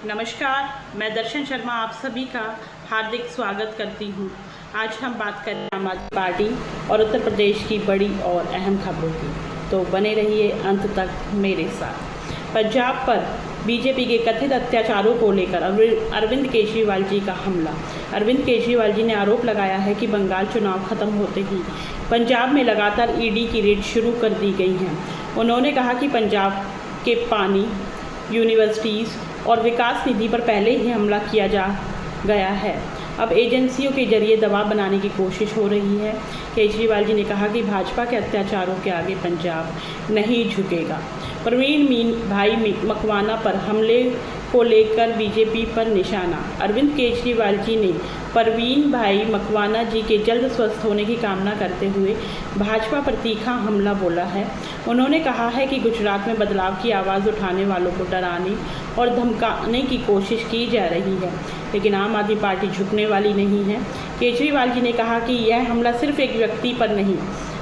नमस्कार, मैं दर्शन शर्मा आप सभी का हार्दिक स्वागत करती हूँ। आज हम बात करें आम आदमी पार्टी और उत्तर प्रदेश की बड़ी और अहम खबरों की, तो बने रहिए अंत तक मेरे साथ। पंजाब पर बीजेपी के कथित अत्याचारों को लेकर अरविंद केजरीवाल जी का हमला। अरविंद केजरीवाल जी ने आरोप लगाया है कि बंगाल चुनाव खत्म होते ही पंजाब में लगातार ईडी की रेड शुरू कर दी गई हैं। उन्होंने कहा कि पंजाब के पानी, यूनिवर्सिटीज़ और विकास निधि पर पहले ही हमला किया जा गया है। अब एजेंसियों के जरिए दबाव बनाने की कोशिश हो रही है। केजरीवाल जी ने कहा कि भाजपा के अत्याचारों के आगे पंजाब नहीं झुकेगा। प्रवीण भाई मकवाना पर हमले को लेकर बीजेपी पर निशाना। अरविंद केजरीवाल जी ने प्रवीण भाई मकवाना जी के जल्द स्वस्थ होने की कामना करते हुए भाजपा पर तीखा हमला बोला है। उन्होंने कहा है कि गुजरात में बदलाव की आवाज़ उठाने वालों को डराने और धमकाने की कोशिश की जा रही है, लेकिन आम आदमी पार्टी झुकने वाली नहीं है। केजरीवाल जी ने कहा कि यह हमला सिर्फ एक व्यक्ति पर नहीं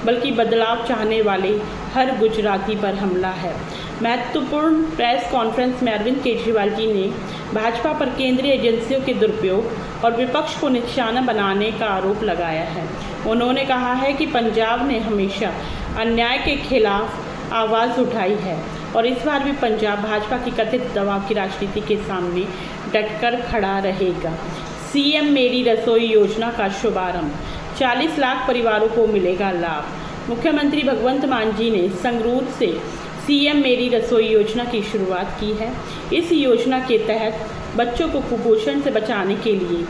बल्कि बदलाव चाहने वाले हर गुजराती पर हमला है। महत्वपूर्ण प्रेस कॉन्फ्रेंस में अरविंद केजरीवाल जी ने भाजपा पर केंद्रीय एजेंसियों के दुरुपयोग और विपक्ष को निशाना बनाने का आरोप लगाया है। उन्होंने कहा है कि पंजाब ने हमेशा अन्याय के खिलाफ आवाज़ उठाई है और इस बार भी पंजाब भाजपा की कथित दबाव की राजनीति के सामने डटकर खड़ा रहेगा। सीएम मेरी रसोई योजना का शुभारंभ, 40 लाख परिवारों को मिलेगा लाभ। मुख्यमंत्री भगवंत मान जी ने संगरूर से सीएम मेरी रसोई योजना की शुरुआत की है। इस योजना के तहत बच्चों को कुपोषण से बचाने के लिए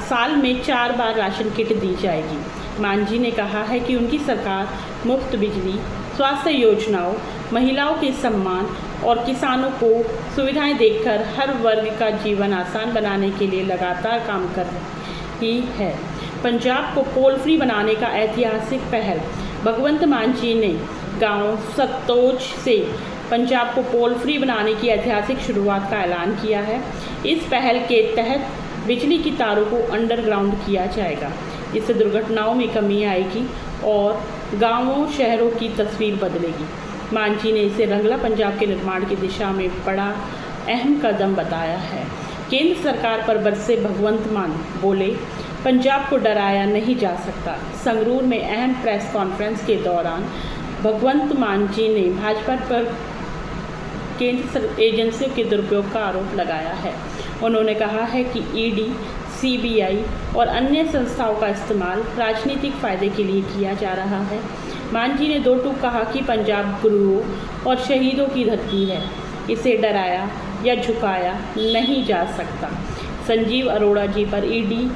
साल में 4 बार राशन किट दी जाएगी। मान जी ने कहा है कि उनकी सरकार मुफ्त बिजली, स्वास्थ्य योजनाओं, महिलाओं के सम्मान और किसानों को सुविधाएं देकर हर वर्ग का जीवन आसान बनाने के लिए लगातार काम कर रही है। पंजाब को कोल फ्री बनाने का ऐतिहासिक पहल। भगवंत मान जी ने गांव सतोज से पंजाब को कोल फ्री बनाने की ऐतिहासिक शुरुआत का ऐलान किया है। इस पहल के तहत बिजली की तारों को अंडरग्राउंड किया जाएगा। इससे दुर्घटनाओं में कमी आएगी और गांवों शहरों की तस्वीर बदलेगी। मान जी ने इसे रंगला पंजाब के निर्माण की दिशा में बड़ा अहम कदम बताया है। केंद्र सरकार पर बरसे भगवंत मान, बोले पंजाब को डराया नहीं जा सकता। संगरूर में अहम प्रेस कॉन्फ्रेंस के दौरान भगवंत मान जी ने भाजपा पर केंद्र एजेंसियों के दुरुपयोग का आरोप लगाया है। उन्होंने कहा है कि ईडी, सीबीआई और अन्य संस्थाओं का इस्तेमाल राजनीतिक फायदे के लिए किया जा रहा है। मान जी ने दो टूक कहा कि पंजाब गुरुओं और शहीदों की धरती है, इसे डराया या झुकाया नहीं जा सकता। संजीव अरोड़ा जी पर ईडी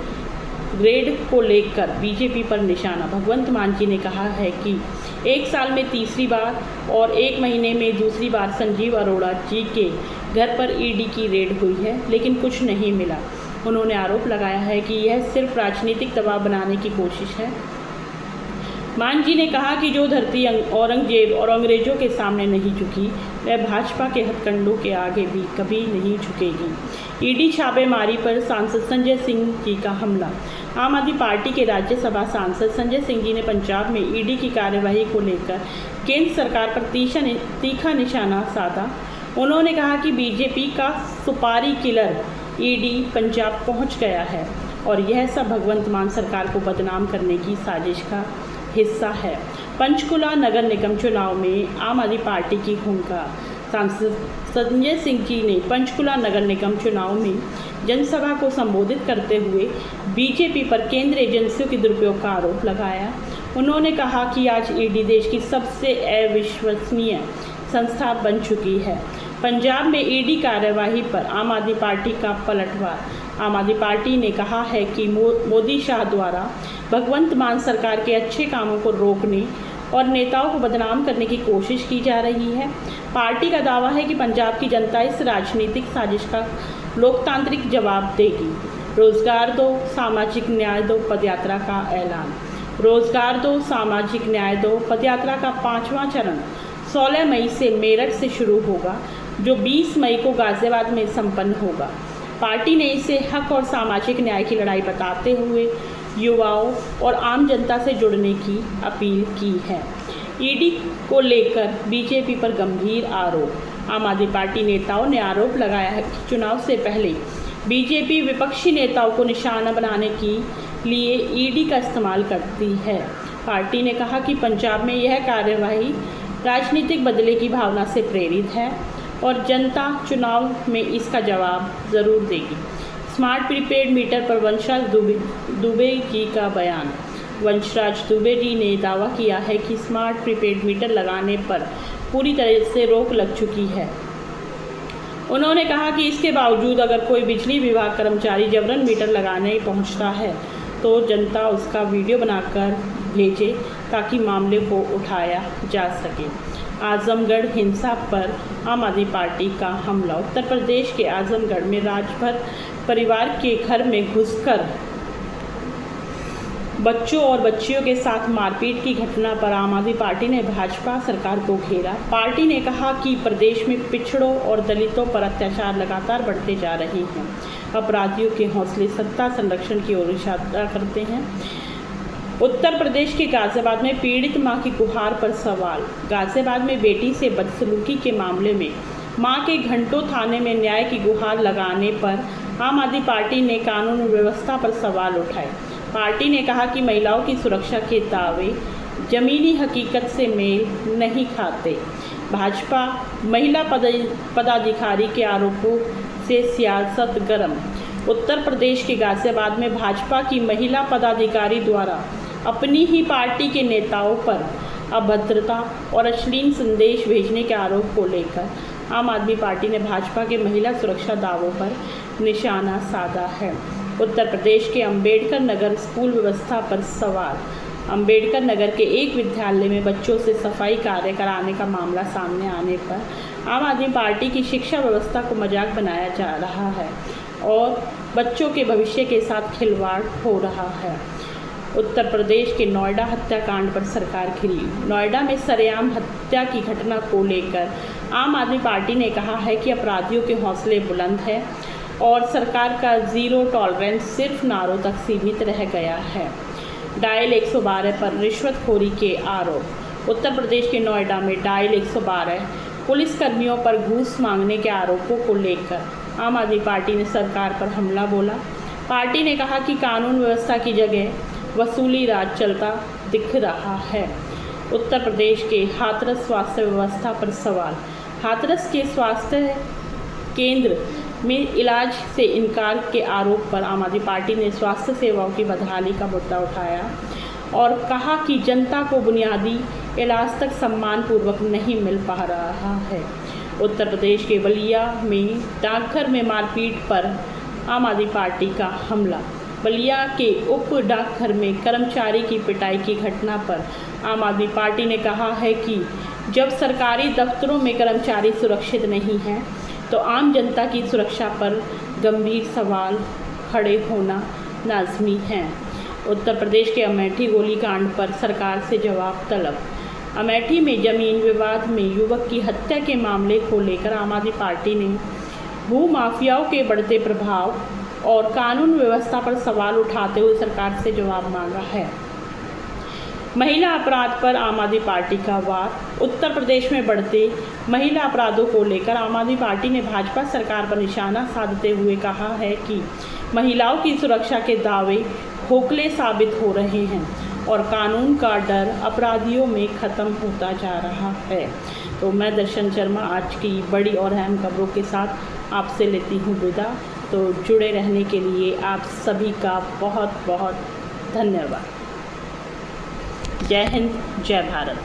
रेड को लेकर बीजेपी पर निशाना। भगवंत मान जी ने कहा है कि एक साल में तीसरी बार और एक महीने में दूसरी बार संजीव अरोड़ा जी के घर पर ईडी की रेड हुई है, लेकिन कुछ नहीं मिला। उन्होंने आरोप लगाया है कि यह सिर्फ राजनीतिक दबाव बनाने की कोशिश है। मान जी ने कहा कि जो धरती औरंगजेब और अंग्रेजों के सामने नहीं झुकी, वह भाजपा के हथकंडों के आगे भी कभी नहीं झुकेगी। ईडी छापेमारी पर सांसद संजय सिंह जी का हमला। आम आदमी पार्टी के राज्यसभा सांसद संजय सिंह जी ने पंजाब में ईडी की कार्यवाही को लेकर केंद्र सरकार पर तीखा निशाना साधा। उन्होंने कहा कि बीजेपी का सुपारी किलर ईडी पंजाब पहुंच गया है और यह सब भगवंत मान सरकार को बदनाम करने की साजिश का हिस्सा है। पंचकुला नगर निगम चुनाव में आम आदमी पार्टी की हुंकार। सांसद संजय सिंह जी ने पंचकुला नगर निगम चुनाव में जनसभा को संबोधित करते हुए बीजेपी पर केंद्र एजेंसियों के दुरुपयोग का आरोप लगाया। उन्होंने कहा कि आज ईडी देश की सबसे अविश्वसनीय संस्था बन चुकी है। पंजाब में ईडी कार्यवाही पर आम आदमी पार्टी का पलटवार। आम आदमी पार्टी ने कहा है कि मोदी शाह द्वारा भगवंत मान सरकार के अच्छे कामों को रोकने और नेताओं को बदनाम करने की कोशिश की जा रही है। पार्टी का दावा है कि पंजाब की जनता इस राजनीतिक साजिश का लोकतांत्रिक जवाब देगी। रोजगार दो, सामाजिक न्याय दो पदयात्रा का ऐलान। रोजगार दो, सामाजिक न्याय दो पदयात्रा का 5वां चरण 16 मई से मेरठ से शुरू होगा, जो 20 मई को गाजियाबाद में संपन्न होगा। पार्टी ने इसे हक और सामाजिक न्याय की लड़ाई बताते हुए युवाओं और आम जनता से जुड़ने की अपील की है। ईडी को लेकर बीजेपी पर गंभीर आरोप। आम आदमी पार्टी नेताओं ने आरोप लगाया है कि चुनाव से पहले बीजेपी विपक्षी नेताओं को निशाना बनाने के लिए ईडी का इस्तेमाल करती है। पार्टी ने कहा कि पंजाब में यह कार्यवाही राजनीतिक बदले की भावना से प्रेरित है और जनता चुनाव में इसका जवाब ज़रूर देगी। स्मार्ट प्रीपेड मीटर पर वंशराज दुबे जी का बयान। वंशराज दुबे जी ने दावा किया है कि स्मार्ट प्रीपेड मीटर लगाने पर पूरी तरह से रोक लग चुकी है। उन्होंने कहा कि इसके बावजूद अगर कोई बिजली विभाग कर्मचारी जबरन मीटर लगाने पहुंचता है तो जनता उसका वीडियो बनाकर भेजे ताकि मामले को उठाया जा सके। आजमगढ़ हिंसा पर आम आदमी पार्टी का हमला। उत्तर प्रदेश के आजमगढ़ में राजभर परिवार के घर में घुसकर बच्चों और बच्चियों के साथ मारपीट की घटना पर आम आदमी पार्टी ने भाजपा सरकार को घेरा। पार्टी ने कहा कि प्रदेश में पिछड़ों और दलितों पर अत्याचार लगातार बढ़ते जा रहे हैं। अपराधियों के हौसले सत्ता संरक्षण की ओर इशारा करते हैं। उत्तर प्रदेश के गाजियाबाद में पीड़ित मां की गुहार पर सवाल। गाजियाबाद में बेटी से बदसलूकी के मामले में मां के घंटों थाने में न्याय की गुहार लगाने पर आम आदमी पार्टी ने कानून व्यवस्था पर सवाल उठाए। पार्टी ने कहा कि महिलाओं की सुरक्षा के दावे जमीनी हकीकत से मेल नहीं खाते। भाजपा महिला पदाधिकारी के आरोपों से सियासत गर्म। उत्तर प्रदेश के गाजियाबाद में भाजपा की महिला पदाधिकारी द्वारा अपनी ही पार्टी के नेताओं पर अभद्रता और अश्लील संदेश भेजने के आरोप को लेकर आम आदमी पार्टी ने भाजपा के महिला सुरक्षा दावों पर निशाना साधा है। उत्तर प्रदेश के अंबेडकर नगर स्कूल व्यवस्था पर सवाल। अंबेडकर नगर के एक विद्यालय में बच्चों से सफाई कार्य कराने का मामला सामने आने पर आम आदमी पार्टी की शिक्षा व्यवस्था को मजाक बनाया जा रहा है और बच्चों के भविष्य के साथ खिलवाड़ हो रहा है। उत्तर प्रदेश के नोएडा हत्याकांड पर सरकार खिली। नोएडा में सरेआम हत्या की घटना को लेकर आम आदमी पार्टी ने कहा है कि अपराधियों के हौसले बुलंद है और सरकार का जीरो टॉलरेंस सिर्फ नारों तक सीमित रह गया है। डायल 112 पर रिश्वतखोरी के आरोप। उत्तर प्रदेश के नोएडा में डायल 112 पुलिसकर्मियों पर घूस मांगने के आरोपों को लेकर आम आदमी पार्टी ने सरकार पर हमला बोला। पार्टी ने कहा कि कानून व्यवस्था की जगह वसूली राज चलता दिख रहा है। उत्तर प्रदेश के हाथरस स्वास्थ्य व्यवस्था पर सवाल। हाथरस के स्वास्थ्य केंद्र में इलाज से इनकार के आरोप पर आम आदमी पार्टी ने स्वास्थ्य सेवाओं की बदहाली का मुद्दा उठाया और कहा कि जनता को बुनियादी इलाज तक सम्मानपूर्वक नहीं मिल पा रहा है। उत्तर प्रदेश के बलिया में डाकघर में मारपीट पर आम आदमी पार्टी का हमला। बलिया के उप डाकघर में कर्मचारी की पिटाई की घटना पर आम आदमी पार्टी ने कहा है कि जब सरकारी दफ्तरों में कर्मचारी सुरक्षित नहीं हैं तो आम जनता की सुरक्षा पर गंभीर सवाल खड़े होना लाजमी है। उत्तर प्रदेश के अमेठी गोलीकांड पर सरकार से जवाब तलब। अमेठी में जमीन विवाद में युवक की हत्या के मामले को लेकर आम आदमी पार्टी ने भू माफियाओं के बढ़ते प्रभाव और कानून व्यवस्था पर सवाल उठाते हुए सरकार से जवाब मांगा है। महिला अपराध पर आम आदमी पार्टी का वार। उत्तर प्रदेश में बढ़ते महिला अपराधों को लेकर आम आदमी पार्टी ने भाजपा सरकार पर निशाना साधते हुए कहा है कि महिलाओं की सुरक्षा के दावे खोखले साबित हो रहे हैं और कानून का डर अपराधियों में ख़त्म होता जा रहा है। तो मैं दर्शन शर्मा आज की बड़ी और अहम खबरों के साथ आपसे लेती हूँ विदा। तो जुड़े रहने के लिए आप सभी का बहुत बहुत धन्यवाद। जय हिंद, जय भारत।